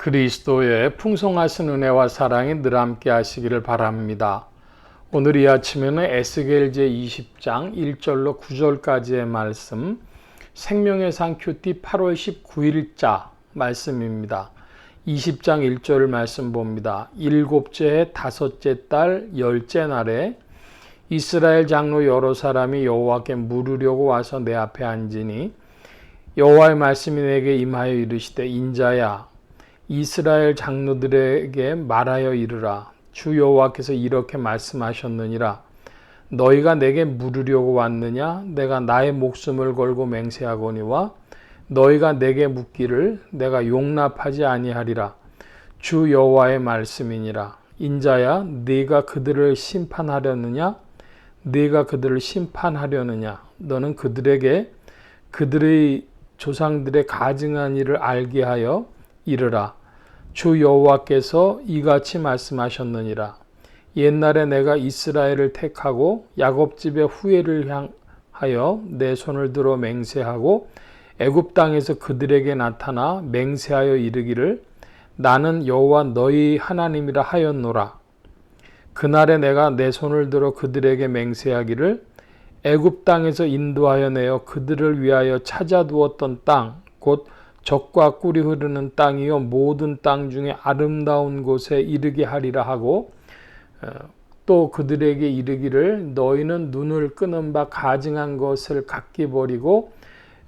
그리스도의 풍성하신 은혜와 사랑이 늘 함께 하시기를 바랍니다. 오늘 이 아침에는 에스겔 제20장 1절로 9절까지의 말씀, 생명의 상 큐티 8월 19일자 말씀입니다. 20장 1절 말씀 봅니다. 일곱째 해 다섯째 달 열째 날에 이스라엘 장로 여러 사람이 여호와께 물으려고 와서 내 앞에 앉으니 여호와의 말씀이 내게 임하여 이르시되 인자야 이스라엘 장로들에게 말하여 이르라. 주 여호와께서 이렇게 말씀하셨느니라. 너희가 내게 물으려고 왔느냐? 내가 나의 목숨을 걸고 맹세하거니와 너희가 내게 묻기를 내가 용납하지 아니하리라. 주 여호와의 말씀이니라. 인자야 네가 그들을 심판하려느냐? 네가 그들을 심판하려느냐? 너는 그들에게 그들의 조상들의 가증한 일을 알게 하여 이르라. 주 여호와께서 이같이 말씀하셨느니라. 옛날에 내가 이스라엘을 택하고 야곱 집의 후예를 향하여 내 손을 들어 맹세하고 애굽 땅에서 그들에게 나타나 맹세하여 이르기를 나는 여호와 너희 하나님이라 하였노라. 그날에 내가 내 손을 들어 그들에게 맹세하기를 애굽 땅에서 인도하여 내어 그들을 위하여 찾아두었던 땅 곧 젖과 꿀이 흐르는 땅이요 모든 땅 중에 아름다운 곳에 이르게 하리라 하고 또 그들에게 이르기를 너희는 눈을 끄는 바 가증한 것을 각기 버리고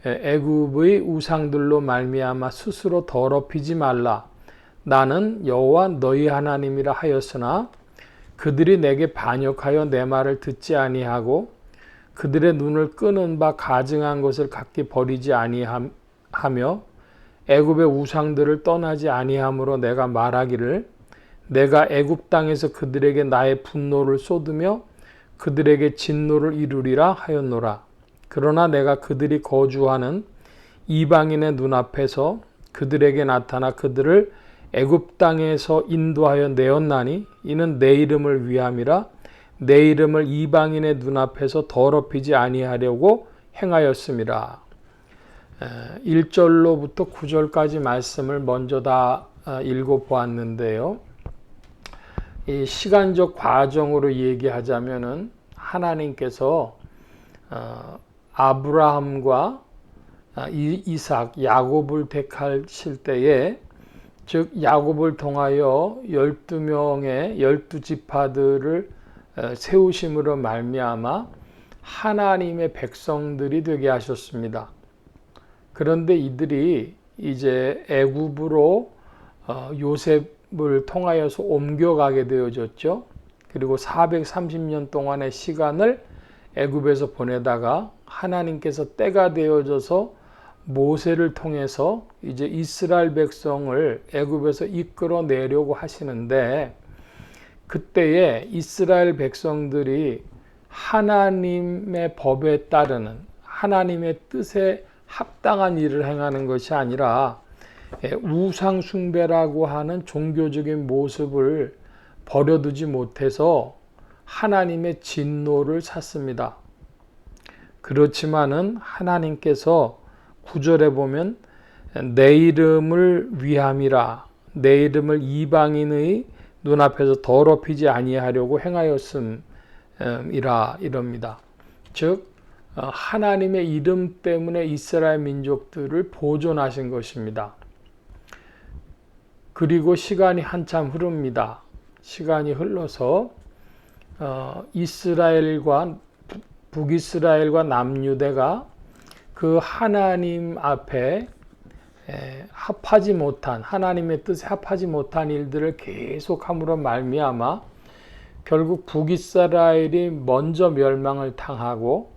애굽의 우상들로 말미암아 스스로 더럽히지 말라. 나는 여호와 너희 하나님이라 하였으나 그들이 내게 반역하여 내 말을 듣지 아니하고 그들의 눈을 끄는 바 가증한 것을 각기 버리지 아니하며 애굽의 우상들을 떠나지 아니함으로 내가 말하기를 내가 애굽 땅에서 그들에게 나의 분노를 쏟으며 그들에게 진노를 이루리라 하였노라. 그러나 내가 그들이 거주하는 이방인의 눈앞에서 그들에게 나타나 그들을 애굽 땅에서 인도하여 내었나니 이는 내 이름을 위함이라. 내 이름을 이방인의 눈앞에서 더럽히지 아니하려고 행하였음이라. 1절로부터 9절까지 말씀을 먼저 다 읽어보았는데요. 이 시간적 과정으로 얘기하자면은 하나님께서 아브라함과 이삭, 야곱을 택하실 때에 즉 야곱을 통하여 12명의 12지파들을 세우심으로 말미암아 하나님의 백성들이 되게 하셨습니다. 그런데 이들이 이제 애굽으로 요셉을 통하여서 옮겨가게 되어졌죠. 그리고 430년 동안의 시간을 애굽에서 보내다가 하나님께서 때가 되어져서 모세를 통해서 이제 이스라엘 백성을 애굽에서 이끌어 내려고 하시는데 그때에 이스라엘 백성들이 하나님의 법에 따르는 하나님의 뜻에 합당한 일을 행하는 것이 아니라 우상 숭배라고 하는 종교적인 모습을 버려두지 못해서 하나님의 진노를 샀습니다. 그렇지만은 하나님께서 9절에 보면 내 이름을 위함이라 내 이름을 이방인의 눈앞에서 더럽히지 아니하려고 행하였음이라 이럽니다. 즉 하나님의 이름 때문에 이스라엘 민족들을 보존하신 것입니다. 그리고 시간이 한참 흐릅니다. 시간이 흘러서 이스라엘과 북이스라엘과 남유대가 그 하나님 앞에 합하지 못한 하나님의 뜻에 합하지 못한 일들을 계속함으로 말미암아 결국 북이스라엘이 먼저 멸망을 당하고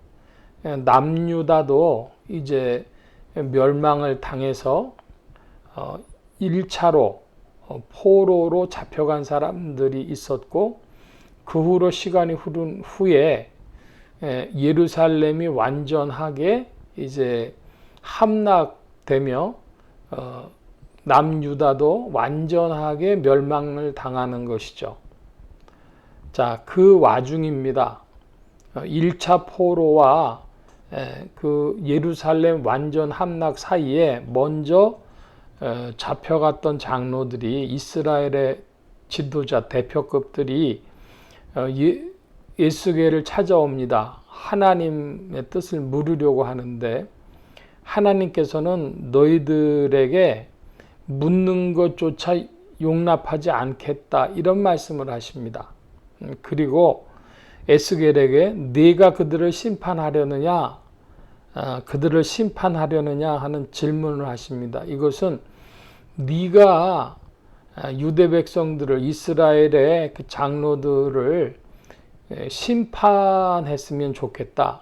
남유다도 이제 멸망을 당해서 1차로 포로로 잡혀간 사람들이 있었고 그 후로 시간이 흐른 후에 예루살렘이 완전하게 이제 함락되며 남유다도 완전하게 멸망을 당하는 것이죠. 자, 그 와중입니다. 1차 포로와 그 예루살렘 완전 함락 사이에 먼저 잡혀갔던 장로들이, 이스라엘의 지도자 대표급들이 에스겔을 찾아옵니다. 하나님의 뜻을 물으려고 하는데 하나님께서는 너희들에게 묻는 것조차 용납하지 않겠다, 이런 말씀을 하십니다. 그리고 에스겔에게 네가 그들을 심판하려느냐 하는 질문을 하십니다. 이것은 네가 유대 백성들을, 이스라엘의 그 장로들을 심판했으면 좋겠다,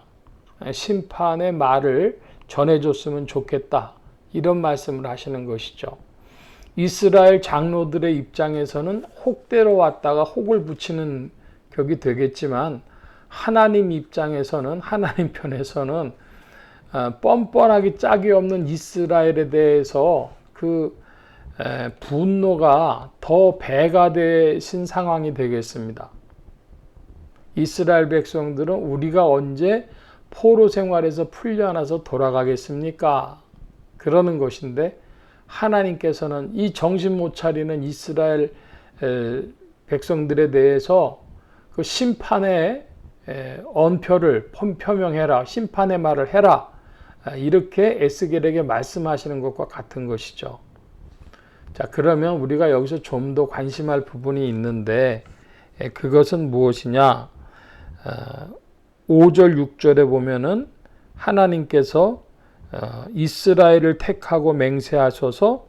심판의 말을 전해줬으면 좋겠다, 이런 말씀을 하시는 것이죠. 이스라엘 장로들의 입장에서는 혹대로 왔다가 혹을 붙이는 격이 되겠지만, 하나님 입장에서는, 하나님 편에서는 뻔뻔하기 짝이 없는 이스라엘에 대해서 그 분노가 더 배가 되신 상황이 되겠습니다. 이스라엘 백성들은 우리가 언제 포로 생활에서 풀려나서 돌아가겠습니까? 그러는 것인데, 하나님께서는 이 정신 못 차리는 이스라엘 백성들에 대해서 그 심판의 언표를 표명해라, 심판의 말을 해라, 이렇게 에스겔에게 말씀하시는 것과 같은 것이죠. 자, 그러면 우리가 여기서 좀 더 관심할 부분이 있는데, 그것은 무엇이냐? 5절 6절에 보면은 하나님께서 이스라엘을 택하고 맹세하셔서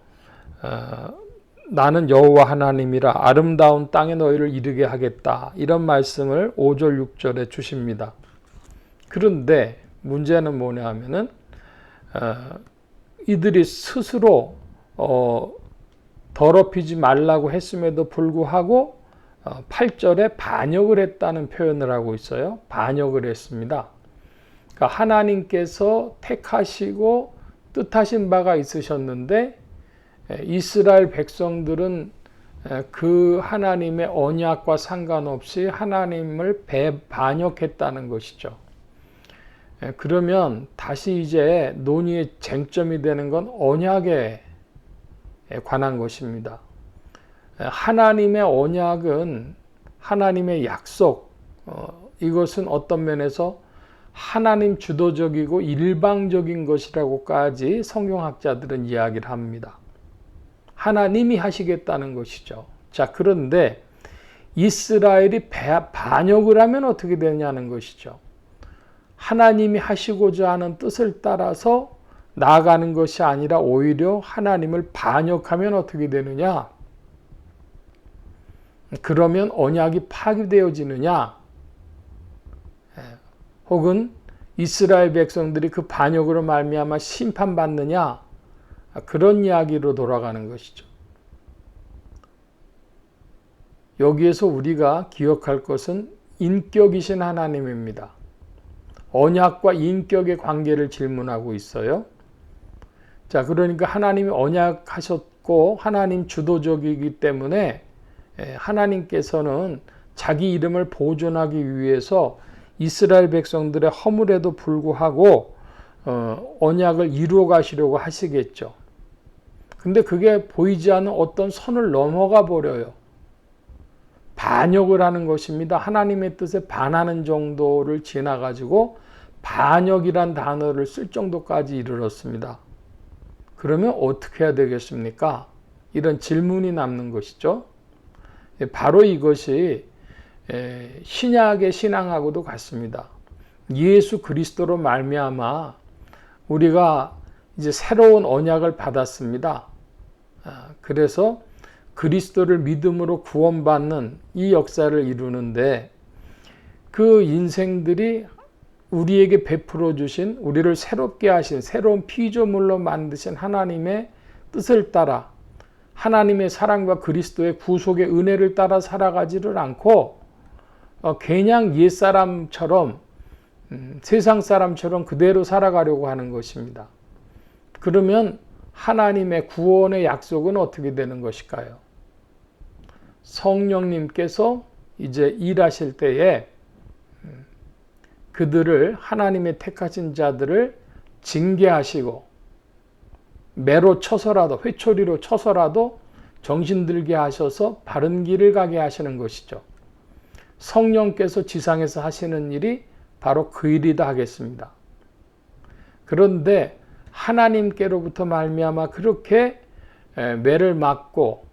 나는 여호와 하나님이라, 아름다운 땅에 너희를 이르게 하겠다, 이런 말씀을 5절 6절에 주십니다. 그런데 문제는 뭐냐 하면은 이들이 스스로 더럽히지 말라고 했음에도 불구하고 8절에 반역을 했다는 표현을 하고 있어요. 반역을 했습니다. 그러니까 하나님께서 택하시고 뜻하신 바가 있으셨는데 이스라엘 백성들은 그 하나님의 언약과 상관없이 하나님을 반역했다는 것이죠. 그러면 다시 이제 논의의 쟁점이 되는 건 언약에 관한 것입니다. 하나님의 언약은, 하나님의 약속, 이것은 어떤 면에서 하나님 주도적이고 일방적인 것이라고까지 성경학자들은 이야기를 합니다. 하나님이 하시겠다는 것이죠. 자, 그런데 이스라엘이 반역을 하면 어떻게 되냐는 것이죠. 하나님이 하시고자 하는 뜻을 따라서 나아가는 것이 아니라 오히려 하나님을 반역하면 어떻게 되느냐? 그러면 언약이 파괴되어지느냐? 혹은 이스라엘 백성들이 그 반역으로 말미암아 심판받느냐? 그런 이야기로 돌아가는 것이죠. 여기에서 우리가 기억할 것은 인격이신 하나님입니다. 언약과 인격의 관계를 질문하고 있어요. 자, 그러니까 하나님이 언약하셨고 하나님 주도적이기 때문에 하나님께서는 자기 이름을 보존하기 위해서 이스라엘 백성들의 허물에도 불구하고 언약을 이루어 가시려고 하시겠죠. 근데 그게 보이지 않는 어떤 선을 넘어가 버려요. 반역을 하는 것입니다. 하나님의 뜻에 반하는 정도를 지나가지고 반역이란 단어를 쓸 정도까지 이르렀습니다. 그러면 어떻게 해야 되겠습니까? 이런 질문이 남는 것이죠. 바로 이것이 신약의 신앙하고도 같습니다. 예수 그리스도로 말미암아 우리가 이제 새로운 언약을 받았습니다. 그래서 그리스도를 믿음으로 구원받는 이 역사를 이루는데, 그 인생들이 우리에게 베풀어 주신, 우리를 새롭게 하신, 새로운 피조물로 만드신 하나님의 뜻을 따라, 하나님의 사랑과 그리스도의 구속의 은혜를 따라 살아가지를 않고 그냥 옛사람처럼, 세상 사람처럼 그대로 살아가려고 하는 것입니다. 그러면 하나님의 구원의 약속은 어떻게 되는 것일까요? 성령님께서 이제 일하실 때에 그들을, 하나님의 택하신 자들을 징계하시고 매로 쳐서라도, 회초리로 쳐서라도 정신들게 하셔서 바른 길을 가게 하시는 것이죠. 성령께서 지상에서 하시는 일이 바로 그 일이다 하겠습니다. 그런데 하나님께로부터 말미암아 그렇게 매를 맞고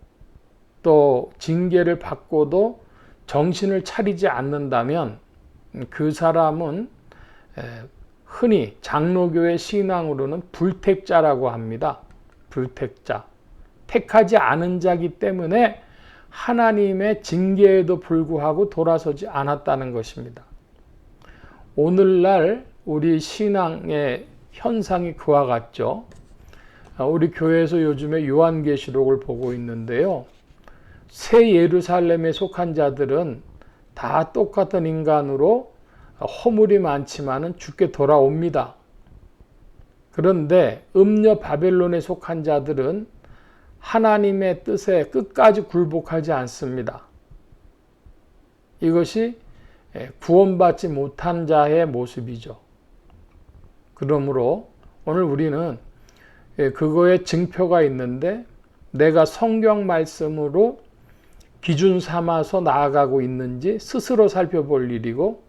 또 징계를 받고도 정신을 차리지 않는다면 그 사람은 흔히 장로교의 신앙으로는 불택자라고 합니다. 불택자. 택하지 않은 자기 때문에 하나님의 징계에도 불구하고 돌아서지 않았다는 것입니다. 오늘날 우리 신앙의 현상이 그와 같죠. 우리 교회에서 요즘에 요한계시록을 보고 있는데요. 새 예루살렘에 속한 자들은 다 똑같은 인간으로 허물이 많지만은 죽게 돌아옵니다. 그런데 음녀 바벨론에 속한 자들은 하나님의 뜻에 끝까지 굴복하지 않습니다. 이것이 구원받지 못한 자의 모습이죠. 그러므로 오늘 우리는 그거에 증표가 있는데 내가 성경 말씀으로 기준 삼아서 나아가고 있는지 스스로 살펴볼 일이고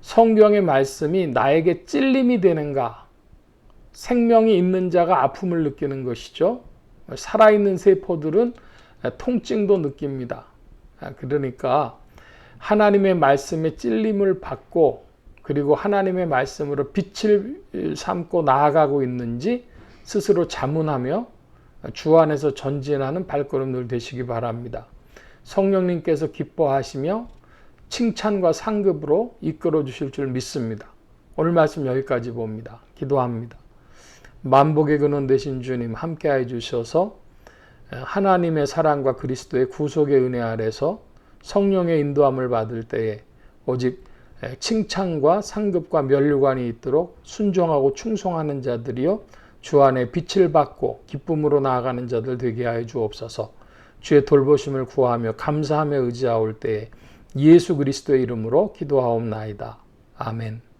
성경의 말씀이 나에게 찔림이 되는가? 생명이 있는 자가 아픔을 느끼는 것이죠. 살아있는 세포들은 통증도 느낍니다. 그러니까 하나님의 말씀에 찔림을 받고 그리고 하나님의 말씀으로 빛을 삼고 나아가고 있는지 스스로 자문하며 주 안에서 전진하는 발걸음들 되시기 바랍니다. 성령님께서 기뻐하시며 칭찬과 상급으로 이끌어 주실 줄 믿습니다. 오늘 말씀 여기까지 봅니다. 기도합니다. 만복의 근원 되신 주님 함께해 주셔서 하나님의 사랑과 그리스도의 구속의 은혜 아래서 성령의 인도함을 받을 때에 오직 칭찬과 상급과 면류관이 있도록 순종하고 충성하는 자들이요 주 안에 빛을 받고 기쁨으로 나아가는 자들 되게 하여 주옵소서. 주의 돌보심을 구하며 감사하며 의지하올 때에 예수 그리스도의 이름으로 기도하옵나이다. 아멘.